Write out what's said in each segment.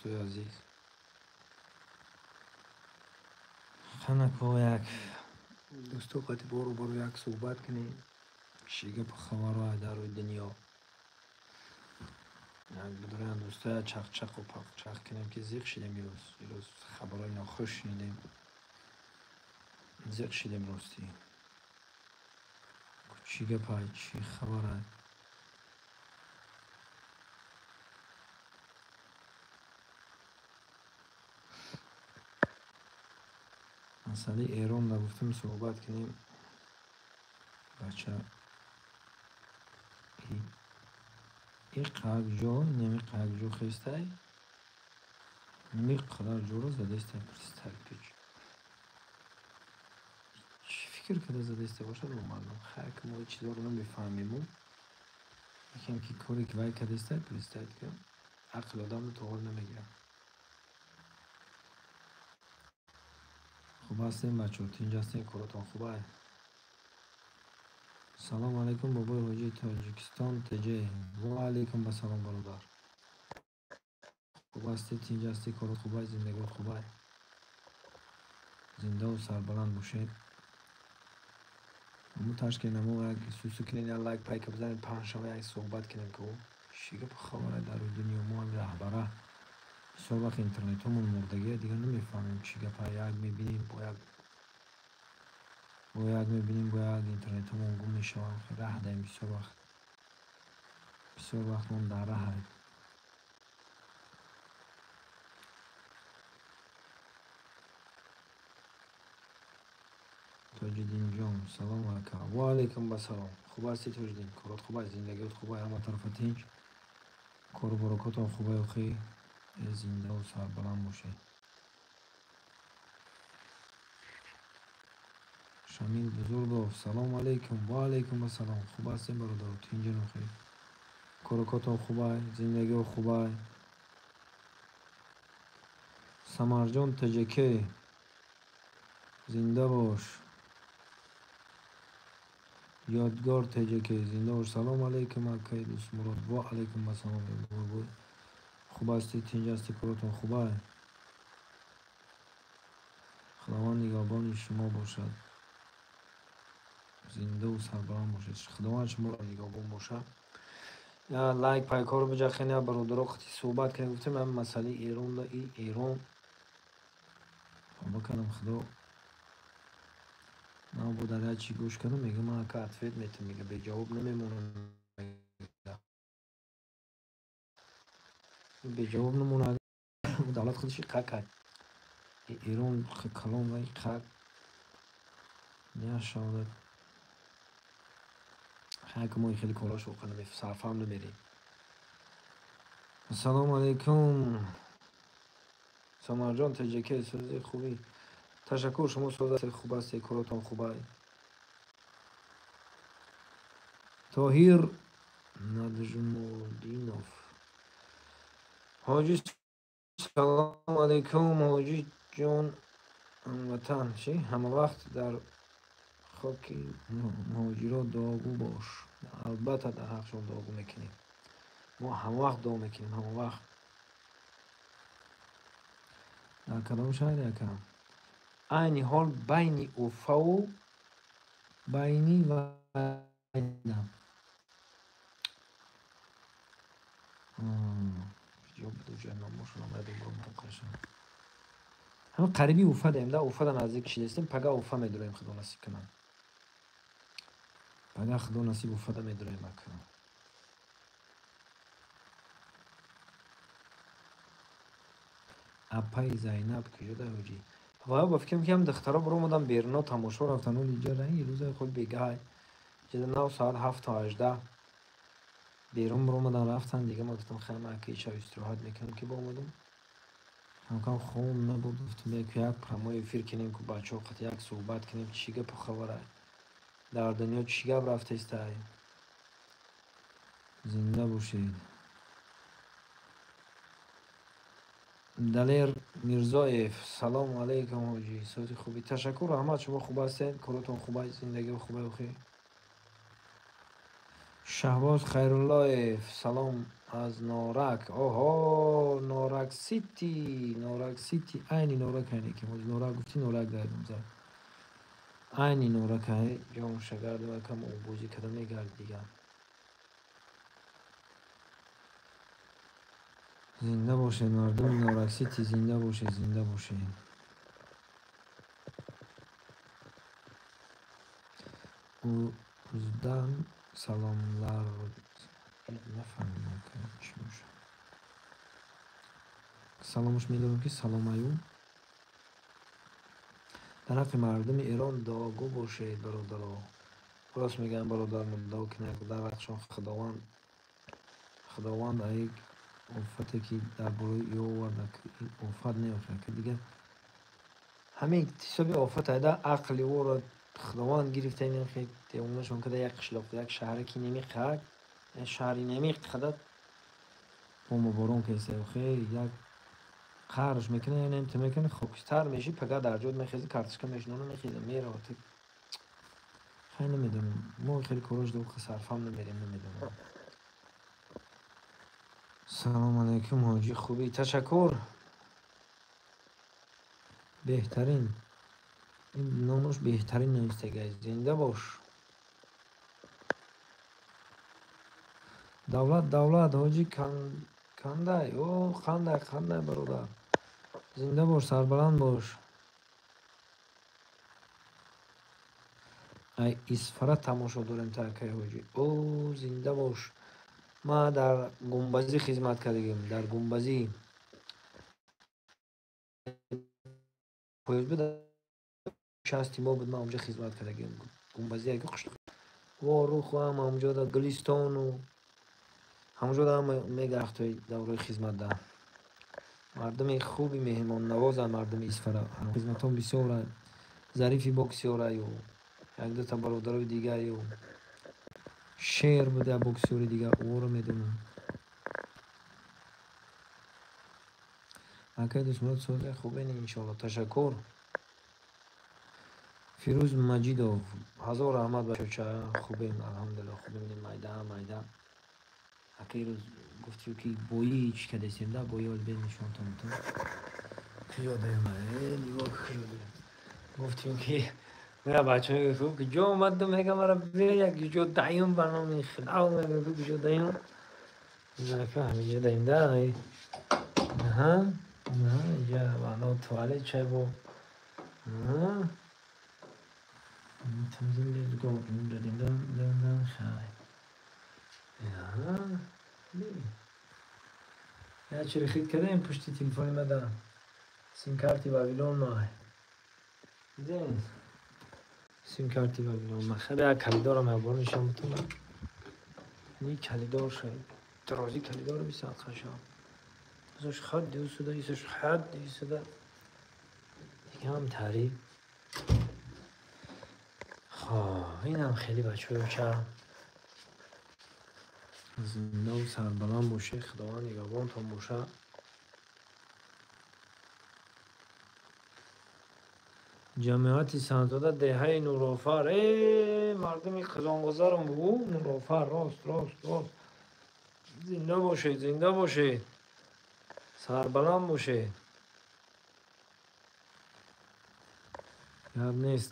دوستای عزیز، خنکو یک دوستو قاطی برو یک صحبت کنیم چیگه په خبرهای در روی دنیا بدورن دوستای چق و پخ کنیم که زیق شدیم. روز خبرهای ناخوش شنیدیم، زیق شدیم راستی. چیگه پای چی خبره؟ مسئله ایران را گفتیم صحبت کنیم. بچه این قاقجو نمی قاقجو خیسته می قدر جورو زده است پرستر پیچ چی فکر کرده زده است باشه رو مردم خیلی که ما چیزا رو نمیفهمیم. یکم که کاری که باید کرده است پرستر که عقل آدم رو طور نمیگیره. خوب هستیم بچه ها؟ اینجا هستیم؟ کاراتان خوبه؟ سلام علیکم بابای حاجی تاجیکستان تجه. و علیکم به سلام برادر. خوب هستید؟ اینجا هستی؟ کارات خوبه؟ زندگی خوبه؟ زنده و سربلند باشید. مو تشکیل نمو یک سوسو کنین یا لایک پایک بزنین پنجشنبه یک صحبت کنیم که شیگه خبره در دنیا ما هم رهبره. بسیار وقت اینترنت همون مردگیه دیگه نمیفهمیم چیگه پای یک میبینیم با یک میبینیم با یک اینترنت همون گم میشویم. راه دهیم بسیار وقت من در راه هست. تاجدین جان سلام علیکم. و علیکم بسلام. خوب هستی تاجدین؟ کارات خوبه؟ زندگیت خوبه؟ همه طرف تینج؟ کار و برکات هم خوبه؟ اخی زنده و سربلند باشی. شامل بزرگov سلام علیکم. و علیکم السلام. خوب هستین برادر؟ تینج نخیر؟ کارکات هم خوبه؟ زندگی خوبه؟ سمرجان تجکه زنده باش. یادگار تجکه زنده باش. سلام علیکم اکای دوست مراد. و علیکم السلام. خوب هستی؟ تینج هستی؟ کارتون خوبه؟ خداوند نگهبان شما باشد. زنده و سربلند باشید. خداوند شما را نگهبان باشد. یا لایک پای کارو بجخین یا برادر وقتی صحبت کنیم. گفتم من مسئله ایران دا ایران بکنم خدا من با در چی گوش کنم میگه من که اطفیت میتونم میگه به جواب نمیمونم. به جواب نمونه. دولت خودش قاقه ایران کلام وی قاق نه شاید خیلی خیلی کاراش واقعا صرفه هم نمیریم. السلام علیکم سمر جان تجکه سازی خوبی. تشکر شما سازی خوب هستی. کاراتان خوبه؟ طاهر ندجمودینوف حاجی سلام علیکم حاجی جان هموطن چی؟ همه وقت در خاک مهاجرات دعاگو باش. البته در حقشون دعاگو میکنیم. ما همه وقت دعا میکنیم. همه وقت در کدام شهر یکم این حال بین اوفا و بینی و ایدم جا بودو جای ناموشون آمدیم برو منقشم همه قریبی اوفا داریم. در اوفا در نزدیک شدستیم. پگه اوفا میداریم خدا نصیب کنم. پگه خدا نصیب اوفا در میداریم اکنم. اپای زینب کجا در حاجی؟ واقعا با فکرم که هم دخترها برو مدام بیرنا تماشا رفتن اون اینجا رنگی روز خود بیگاه جدا 9 ساعت 7 تا 18 بیرون برو مدام رفتن دیگه. ما گفتم خیلی من که شب استراحت میکنم که با اومدم همکان خون نبود. گفتم یک پرمای فیر کنیم که بچه ها قطع یک صحبت کنیم چیگه پا خبره در دنیا چیگه رفته است. زنده باشید. دلیر میرزایف سلام علیکم حاجی صوت خوبی. تشکر همه شما خوب هستین. کارتون خوبه؟ زندگی خوبه؟ بخیر شهباز خیرالله سلام از نارک. اوه نارک سیتی، نارک سیتی اینی نارک هنی که موز نارک گفتی نارک داریم زد اینی نارک هنی جان شگرد و کم او بوزی کده میگرد دیگه. زنده باشه مردم نارک سیتی، زنده باشه زنده باشه. او uzdan سلامlar نفهمیدم که چی میشه. سلامش میدونم که سلام ایوم طرف مردم ایران داغو باشه برادرها. راست میگن برادر مدعا که درخشان خداوند یک آفتی که در برای او آورده که این آفت نیفتد که دیگه همین حسابی آفت هایده عقل او را خداوند گرفته این خیلی تیمونشون که یک قشلاق یک شهر که نمیخواد شهری نمیخواد بوم بارون کیسه خیلی یک خرج میکنه یا نمیتونه میکنه خوکستر میشی پگه در جود میخیزی کارتشکا میشنونه میخیزه میره آتی خیلی نمیدونم ما خیلی کروش دو صرف هم نمیدونم. سلام علیکم حاجی خوبی تشکر بهترین این نامش بهترین نوشته گیز زنده باش. دولت حاجی کنده او خنده برادر زنده باش سربلند باش. ای اسفره تماشا داریم ترکیه حاجی او زنده باش. ما در گنبزی خدمت کردیم در گنبزی پایز بده شستی ما بود ما اونجا خدمت کردیم گنبزی اگه خوش و رو خواهم اونجا در گلیستان و همونجا در میگرفت دوره خدمت ده مردم خوبی مهمان نواز مردم اسفره خدمت هم بسیار ظریفی بکسیار و یک دو تا برادرای دیگه و شیر بوده بکسیور دیگه او رو میدونم. اکه دشمنات سوزه خوبه نی انشالله تشکر. فیروز مجیدوف هزار رحمت بچه چه خوبیم الحمدلله خوبیم میده اکه روز گفتی که بویی چی که دستیم ده بویی حال بین نشان تو کجا داریم نگاه کجا گفتیم که میره بچه های گفتیم که جا اومدم میگه مرا بیا یک جا دایم برنامه خدا میگه کجا دایم نکه همینجا دایم ده نه اینجا بنا توالت چای با تنظیم لیز گو این دادیم دادیم خیلی یا چرا خید کرده این پشتی تلفونی مده سیم کارتی بابیلون ماه زین سیم کارتی بابیلون ماه خیلی یک کلیدار هم عبار نشان بتونم این کلیدار شد درازی کلیدار بیساد خشم ازش خد دیو سوده ایسش حد دیو سوده دیگه هم تعریف خواه این هم خیلی بچه بچه زنده و سربلند باشه خداوند نگهبان تان باشه. جمعیت سنزاده دهه نورافر مردم خزانگذارم بگو نورافر راست زنده باشه سربلند باشه.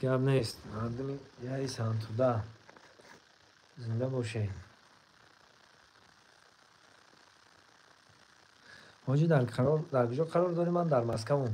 گرد نیست مردم دهه سنزاده زنده باشه. حاجی در کجا قرار داریم؟ من در مسکو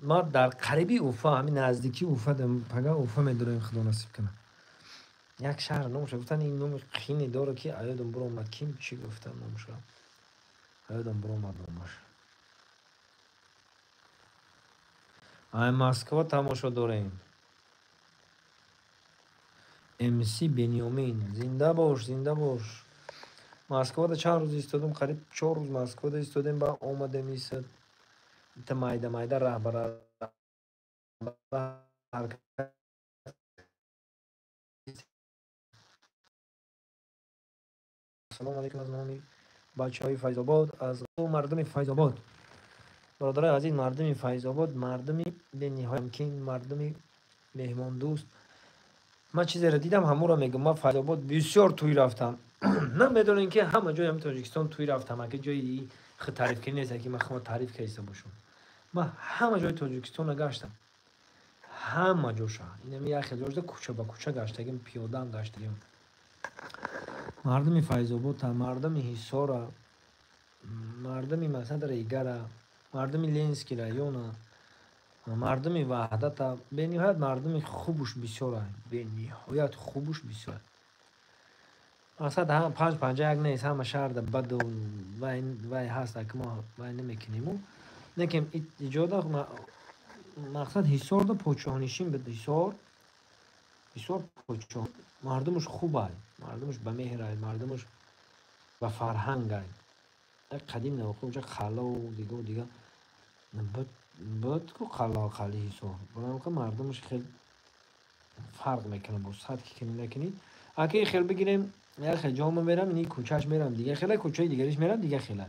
ما در قریبی اوفا همین نزدیکی اوفا پگه اوفا میدونیم خدا نصیب کنه یک شهر نامش گفتن این نام خینی داره که ایادم برو اومد کیم چی گفتن نامش ایادم برو اومد نامش ای مسکو تماشا داریم. MC بنیامین زنده باش مسکو ده چند روز ایستادم قریب 4 روز مسکو ده ایستادیم با اومدم ایستاد تا مایده رهبر سلام علیکم از نامی بچه های فیض آباد از مردم فیض آباد برادرای عزیز مردم فیض آباد مردم به نهایت ممکن مردم مهمان دوست من چیزی را دیدم همون را میگم. من فیض آباد بسیار توی رفتم. نمیدونین که همه جای هم تاجیکستان توی رفتم. اگه جایی خود تعریف کنی نیست که من خود تعریف کیسته باشم. من همه جای تاجیکستان را گشتم. همه جوشا. این می اخی جوشده کوچه با کوچه گشتگیم، پیاده هم گشتگیم. مردم فیض آباد، مردم حصار، مردم مثلا ریگر، مردم لینسکی رایون، مردم وحدت، به نهایت مردم خوبش بسیار است. به نهایت خوبش بسیار. اصلا هم 551 نیست، همه شهر در بد و وای هست که ما وای نمیکنیم. نکیم ایجاد مقصد حصار دا پوچانیشیم به حصار پوچان. مردمش خوب است، مردمش به مهر است، مردمش به فرهنگ است. قدیم نه خوب جا خلا و دیگه بود که خالی حصار. برای که مردمش خیلی فرق میکنه با سطحی که نکنی. اگه خیلی بگیریم یا خیلی جامو میرم اینی کوچهش میرم دیگه خیلی کوچه دیگریش میرم دیگه خیلی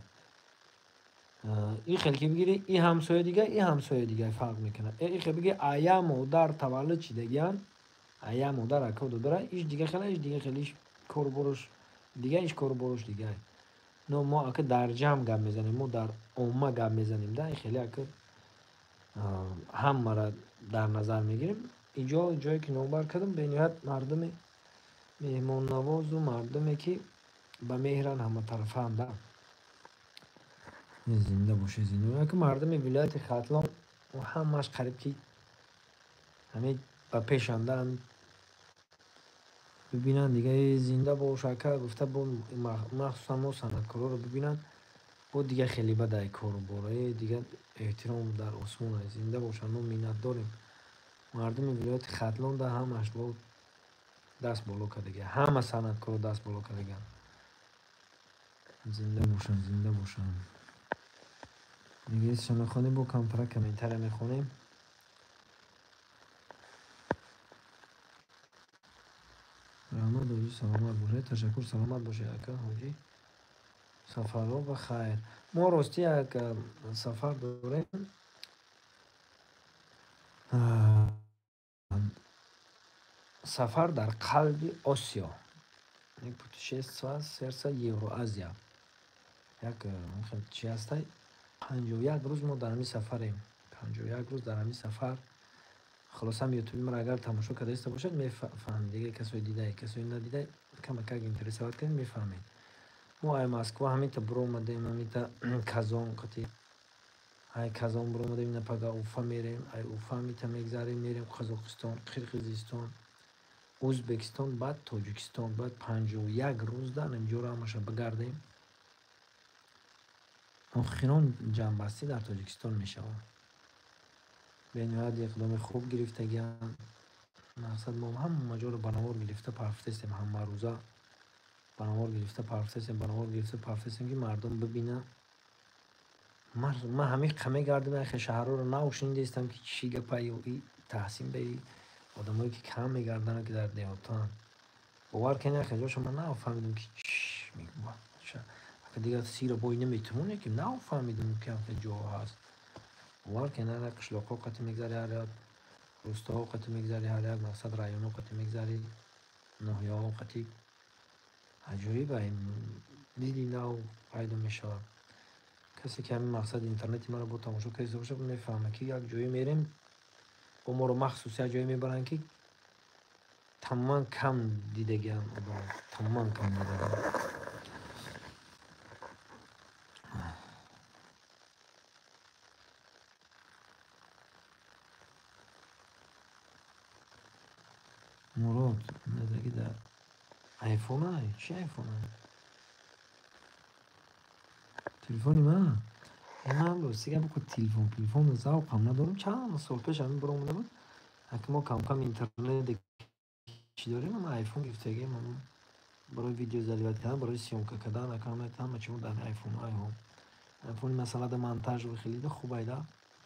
این خیلی که بگیری این همسایه دیگه فرق میکنه. این خیلی بگی آیا مادر تولد چی دیگه آیا مادر اکو داره ایش دیگه خیلیش کار بروش دیگه ایش کار بروش دیگه نو ما اگه در جمع گپ میزنیم ما در عمه گپ میزنیم ده این خیلی اگه هم مرا در نظر میگیریم. اینجا جایی که نوبر کردم به نهایت مردم مهمان نواز و مردمی که به مهران همه طرف هم ده زنده باشه زنده که مردم ولایت ختلان و همش قریب که همه به پیشنده هم ببینن دیگه زنده باشه که گفته با مخصوصا ما صنعتکارا رو ببینن با دیگه خیلی بده کار باره دیگه احترام در آسمان است. زنده باشن ما منت داریم. مردم ولایت ختلان ده همش با دست بالا کرده همه صنعتکارا دست بالا کرده زنده باشن دیگه شناخانی با کمپره کمینتر میخونیم. رحمت دوجی سلامت باشه. تشکر سلامت باشه اکا حاجی سفر رو بخیر. ما راستی اکا سفر داریم سفر در قلب آسیا یک پوتشیست سرسا یورو-آزیا یک خیلی چی هسته 51 روز ما در همی سفریم. 51 روز در همی سفر خلاص هم یوتیوب مرا اگر تماشا کرده ایسته باشد میفهم دیگه کسایی دیده کسایی ندیده کم که اینترسوات کنید میفهمید. ما ای مسکو همین تا برو اومدیم همین تا کازان قطعی ای کازان برو اومدیم نه پگاه اوفا میریم ای اوفا میتا میگذاریم میریم قزاقستان قرقیزستان ازبکستان بعد تاجیکستان بعد 51 روز در اینجا همش بگردیم. آخران جنبستی در تاجیکستان میشود. به نهایت اقدام خوب گرفتگی هم مقصد ما هم مجال بناور گرفته پرفتستیم همه روزا بناور گرفته پرفتستیم که مردم ببینن. من همه قمه گردم اخی شهر رو ناوشنیده استم که چی گپایی و ای تحسین به ای آدمایی که کم میگردن که در دیوتان باور کنی اخی جا شما نفهمیدم که چی میگم اگه دیگه سیر بای نمیتونه که نفهمیدم که اخی جا هست باور کنی اخی قشلاقا قطع میگذاری هر یاد روستا ها قطع میگذاری هر یاد مقصد رایون ها قطع میگذاری نهیه ها قطع عجوری با این دیدی نو پیدا میشه. کسی که همین مقصد اینترنتی مرا با تماشا کسی باشه میفهمه که یک جایی میریم با ما رو مخصوصی یک جایی میبرن که تمام کم دیدگی هم تمام کم دیدگی مراد ندگی در ایفون های چی ایفون های تلفونی من این هم راستی که بکن تلفون زوق هم ندارم چند سال پیش همین برام اومده بود اگه ما کم کم اینترنت چی داریم اما ایفون گفتگی من برای ویدیو ضریبت کردن برای سیونکه کردن اکرامت هم چون در ایفون های هم ایفون مثلا در منتاج رو خیلی خوبه ده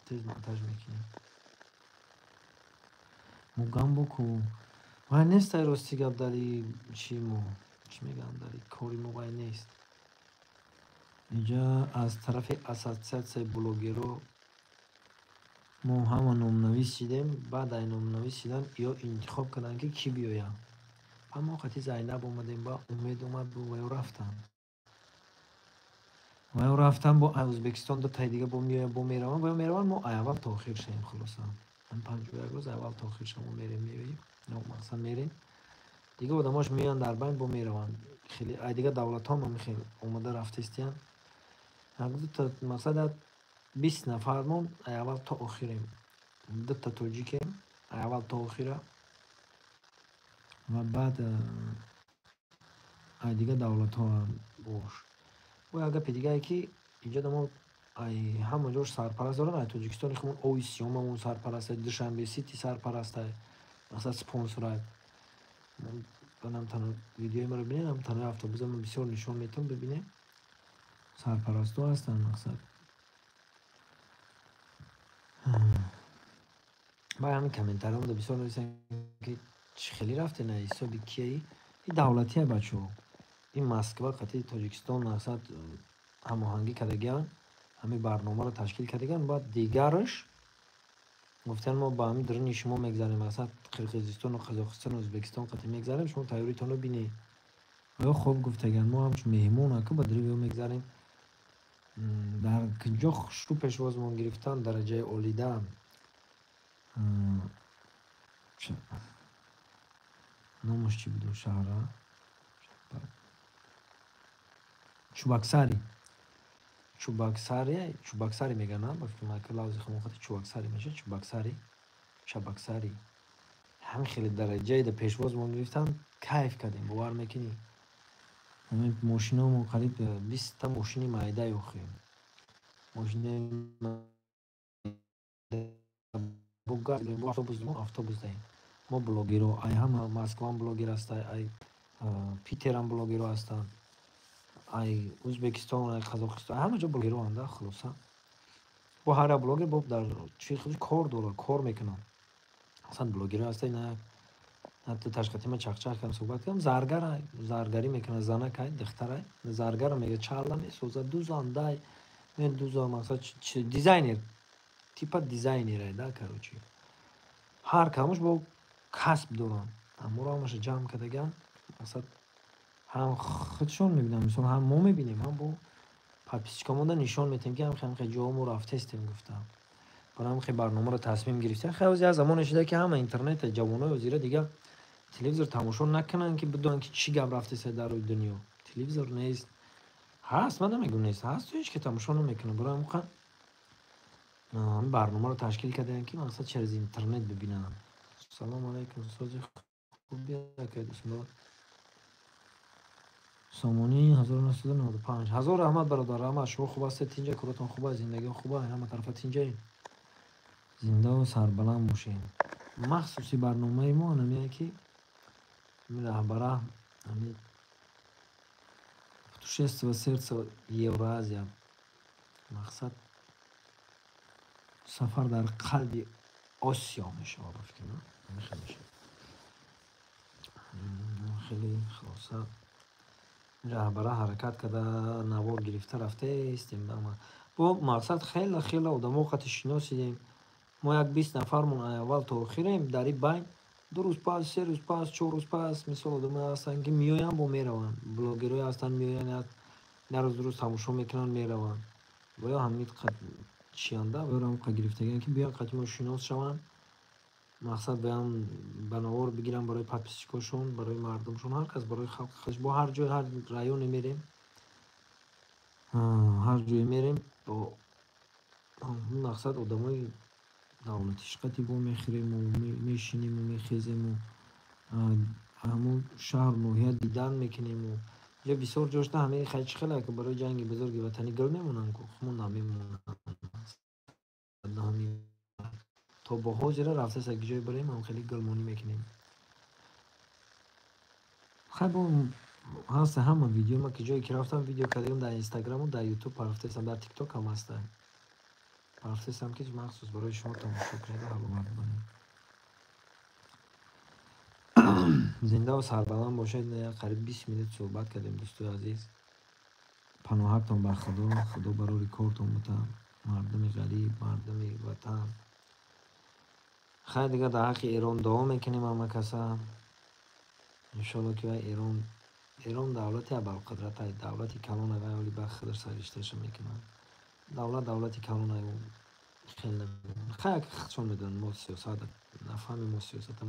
تیز منتاج میکنیم مو گم بکو وای نیست راستی گپ داری چی میگم داری کاری موبایل نیست اینجا از طرف اساسیت بلوگرو ما همه نامنویس شدیم. بعد این نامنویس شدن یا انتخاب کردن که کی بیایم. اما وقتی زینب اومدیم با امید اومد بود و رفتم با ازبکستان دو تای دیگه با میروان ما اول تا آخر شدیم. خلاصا من 51 روز اول تا آخر شدیم میریم نه مثلا میریم دیگه آدماش میان در بین با میروان. خیلی دیگه دولت ها هم خیلی اومده رفته استیان. دو تا مثلا 20 نفرمون اول تا آخریم. دو تا توجیکیم اول تا آخره و بعد دیگه دولت ها هم باش و اگه پیدیگه که اینجا دما ای همه جور سرپرست دارن. ای تاجیکستان خمون اوی سیوم همون سرپرست های دوشنبه سیتی سرپرست های مثلا سپانسر های من بنام تنها ویدیوی ما رو بینیم هم تنها افتابوز هم بسیار نشون میتون ببینیم سرپرست ها هستن مقصد با همین کمنتر هم بسیار نویسن که خیلی رفته نه ایسا بی کیه این دولتی های بچه ها این مسکوه قطعی تاجیکستان مقصد هماهنگی کردگیان همین برنامه رو تشکیل کردگیان باید دیگرش گفتن ما با همین درون شما میگذاریم مثلا قرقیزستان و قزاقستان و ازبکستان قطعی میگذاریم شما تایوریتون رو بینی و خوب گفتگن ما هم چون مهمون که با دریو میگذاریم در کنجا شروع پشواز ما گرفتن درجه اولیده نامش چی بود شهر چوبکساری چوبکساری میگن نه وقتی ما که لازم خمو خاطر چوبکساری میشه چوبکساری هم خیلی درجه ده پیشواز ما گرفتن کیف کردیم باور میکنی همین ماشینا ما قریب 20 تا ماشین مایده یوخیم ماشین بگردیم با اتوبوس دهیم ما بلوگیرو ای هم مسکو هم بلوگر است ای پیتر هم بلوگیرو هستن ای ازبکستان ای قزاقستان همه جا بلوگیرو هستند خلاصا با هر بلوگر با در چی خودش کار داره کار میکنن اصلا بلوگیرو هست نه حتی تشخیصی من چخ کردم صحبت کردم زرگری میکنه زنه که دختره زرگر میگه چاله میسوزه دوزانده من دوزا مثلا دیزاینر تیپ دیزاینر ده کاروچی هر کموش با کسب دارن اما همش جمع کردگان مثلا هم خودشون میبینم مثلا هم ما میبینیم هم با پاپیچکامون نشون میتیم که هم خیلی جا ما رفته استیم گفتم برام خیلی برنامه رو تصمیم گرفتن خیلی از زمان شده که همه اینترنت جوانای وزیره دیگه تلویزیون تماشا نکنن که بدون که چی گپ رفته سر در دنیا تلویزیون نیست هست من نمیگم نیست هست هیچ که تماشا نمیکنه برای موقع برنامه رو تشکیل کردن که مثلا چه از اینترنت ببینن سلام علیکم سوزی خوب بیا که بسم سامانی 1995 هزار رحمت برادر رحمت شما خوب است اینجا کارتون خوبه زندگی خوبه همه طرف اینجا زنده و سربلند باشین مخصوصی برنامه ما نمیه که رهبره همین تو 6 Евразия مقصد سفر در قلب آسیا میشه فکر کنم خیلی خلاصه رهبره حرکت کرده نوار گرفته رفته استیم اما با مقصد خیلی آدم وقت شناسیدیم ما یک 20 نفرمون اول تا آخریم در این بین 2 روز پس 3 روز پس 4 روز پس مثال آدم هستن که میایم با میرون بلاگرای هستن میاین در روز تماشا میکنن میرون و یا همین چیانده و هم گرفتگی که بیا قطعی شناس شوند مقصد بیان بناور بگیرن برای پاپیچکاشون برای مردمشون هر کس برای خلقش با هر جای هر رایون میریم هر جای میریم با مقصد آدمای دولتیش قطعی با میخریم و میشینیم و میخیزیم و همون شهر نوحیه دیدن میکنیم و یا بسیار جاشته همه خیلی که برای جنگ بزرگ وطنی گل میمونن که خمون نمیمونن تا با حاضر رفته سگ جای بریم هم خیلی گلمانی میکنیم خیلی هست همه ویدیو ما که جایی که رفتم ویدیو کردیم در اینستاگرام و در یوتیوب پرفتستم در تیک توک هم هستن پرفتستم که مخصوص برای شما تماشا کرده حلومت بانیم زنده و سربلند باشید قریب 20 منت صحبت کردیم دوستو عزیز پناهتون بر خدا برای کارتون بتم مردم غریب مردم وطن خیلی دیگه در حق ایران دعا میکنیم همه کسا. انشالله که ایران دولتی ابرقدرت های دولتی کلان های ولی بخ در سرشتش میکنن. دولتی کلان های خیلی نمیدونن. خیلی خودشون میدونن ما سیاست نفهمیم ما سیاست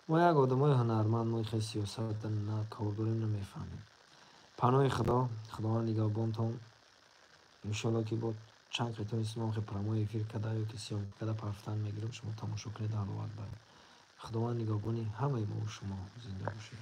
ما یک آدم های هنرمند ما خیلی سیاست نه کار داریم نمیفهمیم. پناه خدا نگهبانتان. انشالله که با چند قطعه اسلام خیلی پرمای افیر کده یا کسی هم کده پرفتن میگیرم شما تماشا کنید حال و خداوند نگهبانی همه ما و شما زنده باشید.